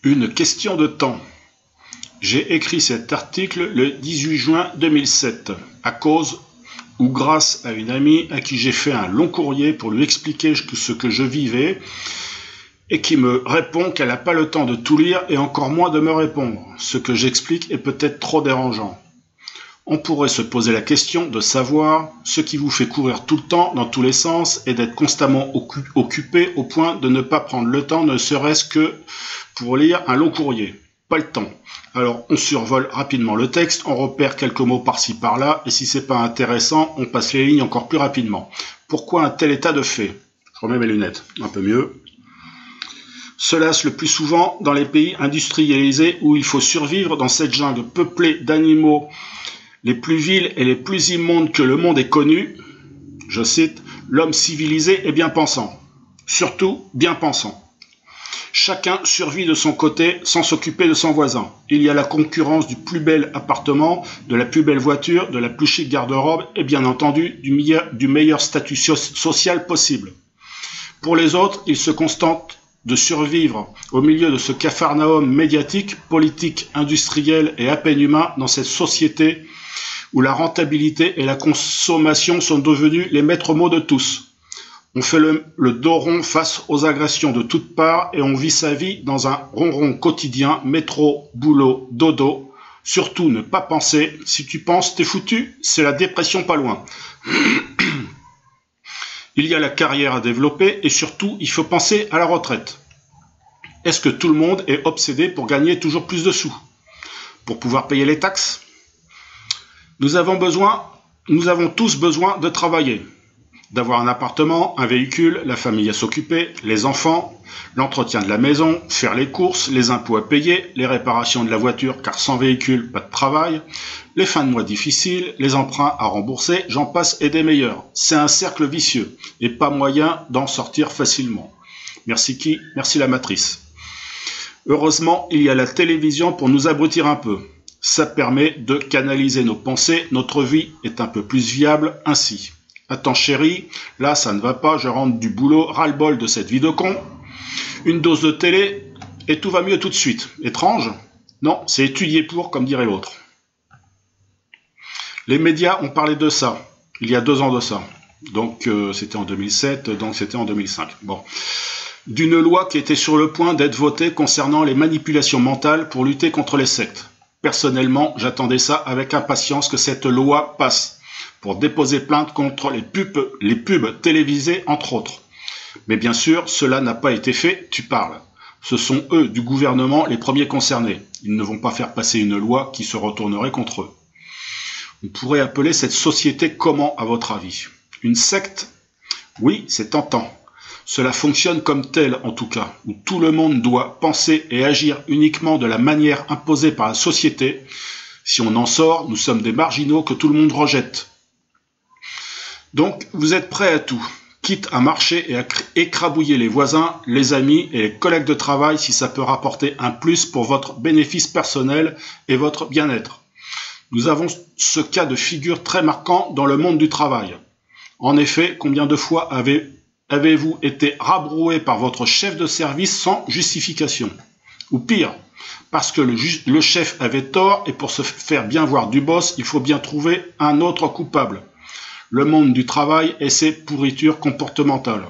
Une question de temps. J'ai écrit cet article le 18 juin 2007, à cause ou grâce à une amie à qui j'ai fait un long courrier pour lui expliquer ce que je vivais et qui me répond qu'elle n'a pas le temps de tout lire et encore moins de me répondre. Ce que j'explique est peut-être trop dérangeant. On pourrait se poser la question de savoir ce qui vous fait courir tout le temps dans tous les sens et d'être constamment occupé au point de ne pas prendre le temps, ne serait-ce que pour lire un long courrier. Pas le temps. Alors on survole rapidement le texte, on repère quelques mots par-ci par-là, et si c'est pas intéressant, on passe les lignes encore plus rapidement. Pourquoi un tel état de fait? Je remets mes lunettes, un peu mieux. Cela le plus souvent dans les pays industrialisés où il faut survivre dans cette jungle peuplée d'animaux les plus vils et les plus immondes que le monde ait connus. Je cite, l'homme civilisé et bien pensant. Surtout bien pensant. Chacun survit de son côté sans s'occuper de son voisin. Il y a la concurrence du plus bel appartement, de la plus belle voiture, de la plus chic garde-robe et bien entendu du meilleur statut social possible. Pour les autres, ils se contentent de survivre au milieu de ce capharnaüm médiatique, politique, industriel et à peine humain dans cette société où la rentabilité et la consommation sont devenus les maîtres mots de tous. On fait le dos rond face aux agressions de toutes parts et on vit sa vie dans un ronron quotidien, métro, boulot, dodo. Surtout ne pas penser, si tu penses t'es foutu, c'est la dépression pas loin. Il y a la carrière à développer et surtout il faut penser à la retraite. Est-ce que tout le monde est obsédé pour gagner toujours plus de sous? Pour pouvoir payer les taxes? Nous avons tous besoin de travailler. D'avoir un appartement, un véhicule, la famille à s'occuper, les enfants, l'entretien de la maison, faire les courses, les impôts à payer, les réparations de la voiture car sans véhicule, pas de travail, les fins de mois difficiles, les emprunts à rembourser, j'en passe et des meilleurs. C'est un cercle vicieux et pas moyen d'en sortir facilement. Merci qui? Merci la matrice. Heureusement, il y a la télévision pour nous abrutir un peu. Ça permet de canaliser nos pensées, notre vie est un peu plus viable ainsi. Attends chérie, là ça ne va pas, je rentre du boulot, ras-le-bol de cette vie de con. Une dose de télé et tout va mieux tout de suite. Étrange? Non, c'est étudié pour, comme dirait l'autre. Les médias ont parlé de ça, il y a 2 ans de ça. Donc c'était en 2007, donc c'était en 2005. Bon. D'une loi qui était sur le point d'être votée concernant les manipulations mentales pour lutter contre les sectes. Personnellement, j'attendais ça avec impatience que cette loi passe, pour déposer plainte contre les pubs télévisées, entre autres. Mais bien sûr, cela n'a pas été fait, tu parles. Ce sont eux, du gouvernement, les premiers concernés. Ils ne vont pas faire passer une loi qui se retournerait contre eux. On pourrait appeler cette société comment, à votre avis? Une secte? Oui, c'est tentant. Cela fonctionne comme tel, en tout cas, où tout le monde doit penser et agir uniquement de la manière imposée par la société. Si on en sort, nous sommes des marginaux que tout le monde rejette. Donc, vous êtes prêts à tout, quitte à marcher et à écrabouiller les voisins, les amis et les collègues de travail si ça peut rapporter un plus pour votre bénéfice personnel et votre bien-être. Nous avons ce cas de figure très marquant dans le monde du travail. En effet, combien de fois avez-vous été rabroué par votre chef de service sans justification? Ou pire, parce que le chef avait tort et pour se faire bien voir du boss, il faut bien trouver un autre coupable. Le monde du travail et ses pourritures comportementales.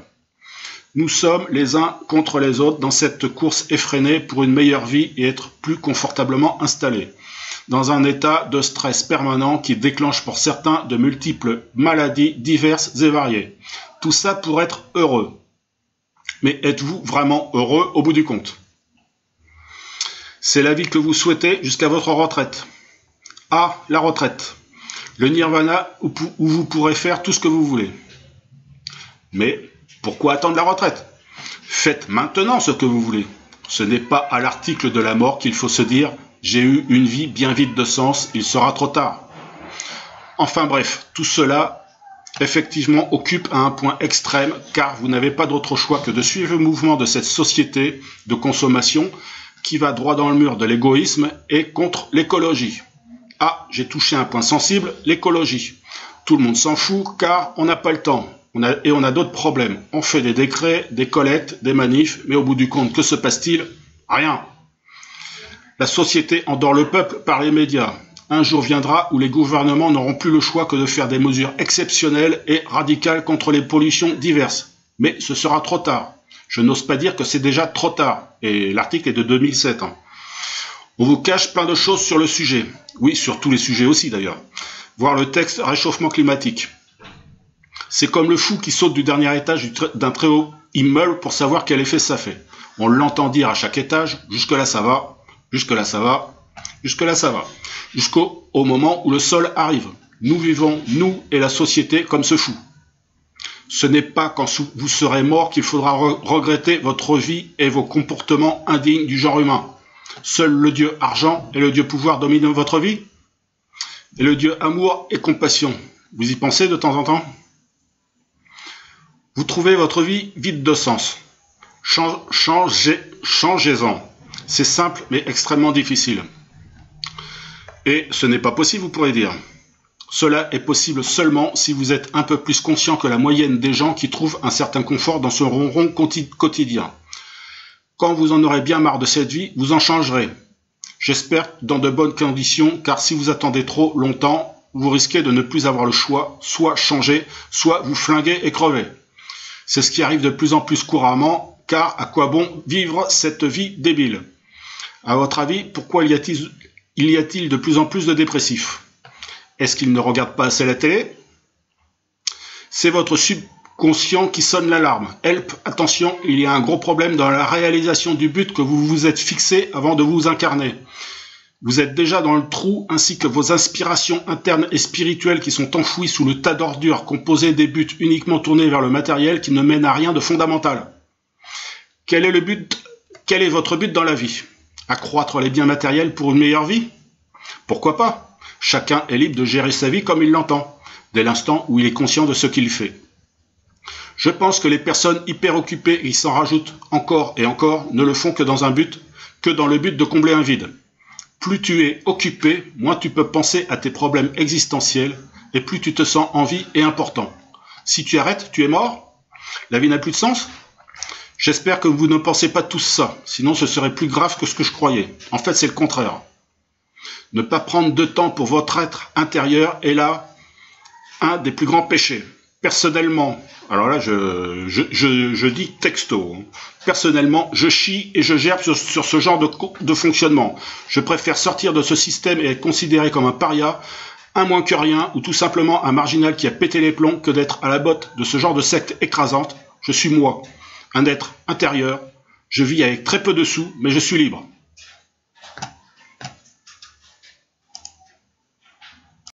Nous sommes les uns contre les autres dans cette course effrénée pour une meilleure vie et être plus confortablement installés. Dans un état de stress permanent qui déclenche pour certains de multiples maladies diverses et variées. Tout ça pour être heureux. Mais êtes-vous vraiment heureux au bout du compte? C'est la vie que vous souhaitez jusqu'à votre retraite. Ah, la retraite. Le nirvana où vous pourrez faire tout ce que vous voulez. Mais pourquoi attendre la retraite? Faites maintenant ce que vous voulez. Ce n'est pas à l'article de la mort qu'il faut se dire « J'ai eu une vie bien vide de sens, il sera trop tard ». Enfin bref, tout cela, effectivement, occupe à un point extrême car vous n'avez pas d'autre choix que de suivre le mouvement de cette société de consommation qui va droit dans le mur de l'égoïsme et contre l'écologie. Ah, j'ai touché un point sensible, l'écologie. Tout le monde s'en fout car on n'a pas le temps. On a d'autres problèmes. On fait des décrets, des collectes, des manifs, mais au bout du compte, que se passe-t-il? Rien. La société endort le peuple par les médias. Un jour viendra où les gouvernements n'auront plus le choix que de faire des mesures exceptionnelles et radicales contre les pollutions diverses. Mais ce sera trop tard. Je n'ose pas dire que c'est déjà trop tard. Et l'article est de 2007. On vous cache plein de choses sur le sujet. Oui, sur tous les sujets aussi d'ailleurs. Voir le texte réchauffement climatique. C'est comme le fou qui saute du dernier étage d'un très haut immeuble pour savoir quel effet ça fait. On l'entend dire à chaque étage, jusque-là ça va, jusque-là ça va, jusque-là ça va. Jusqu'au moment où le sol arrive. Nous vivons, nous et la société, comme ce fou. Ce n'est pas quand vous serez mort qu'il faudra regretter votre vie et vos comportements indignes du genre humain. Seul le Dieu argent et le Dieu pouvoir dominent votre vie. Et le Dieu amour et compassion. Vous y pensez de temps en temps? Vous trouvez votre vie vide de sens. Changez-en. C'est simple mais extrêmement difficile. Et ce n'est pas possible, vous pourrez dire. Cela est possible seulement si vous êtes un peu plus conscient que la moyenne des gens qui trouvent un certain confort dans ce ronron quotidien. Quand vous en aurez bien marre de cette vie, vous en changerez. J'espère dans de bonnes conditions, car si vous attendez trop longtemps, vous risquez de ne plus avoir le choix, soit changer, soit vous flinguer et crever. C'est ce qui arrive de plus en plus couramment, car à quoi bon vivre cette vie débile? À votre avis, pourquoi y a-t-il de plus en plus de dépressifs? Est-ce qu'ils ne regardent pas assez la télé? C'est votre subconscient qui sonne l'alarme. Help, attention, il y a un gros problème dans la réalisation du but que vous vous êtes fixé avant de vous incarner. Vous êtes déjà dans le trou, ainsi que vos inspirations internes et spirituelles qui sont enfouies sous le tas d'ordures composées des buts uniquement tournés vers le matériel qui ne mènent à rien de fondamental. Quel est votre but dans la vie? Accroître les biens matériels pour une meilleure vie? Pourquoi pas? Chacun est libre de gérer sa vie comme il l'entend, dès l'instant où il est conscient de ce qu'il fait. Je pense que les personnes hyper occupées et qui s'en rajoutent encore et encore ne le font que dans le but de combler un vide. Plus tu es occupé, moins tu peux penser à tes problèmes existentiels et plus tu te sens en vie et important. Si tu arrêtes, tu es mort? La vie n'a plus de sens? J'espère que vous ne pensez pas tous ça, sinon ce serait plus grave que ce que je croyais. En fait, c'est le contraire. Ne pas prendre de temps pour votre être intérieur est là un des plus grands péchés. Personnellement, alors là je dis texto, personnellement je chie et je gerbe sur ce genre de fonctionnement. Je préfère sortir de ce système et être considéré comme un paria, un moins que rien ou tout simplement un marginal qui a pété les plombs que d'être à la botte de ce genre de secte écrasante. Je suis moi, un être intérieur, je vis avec très peu de sous mais je suis libre.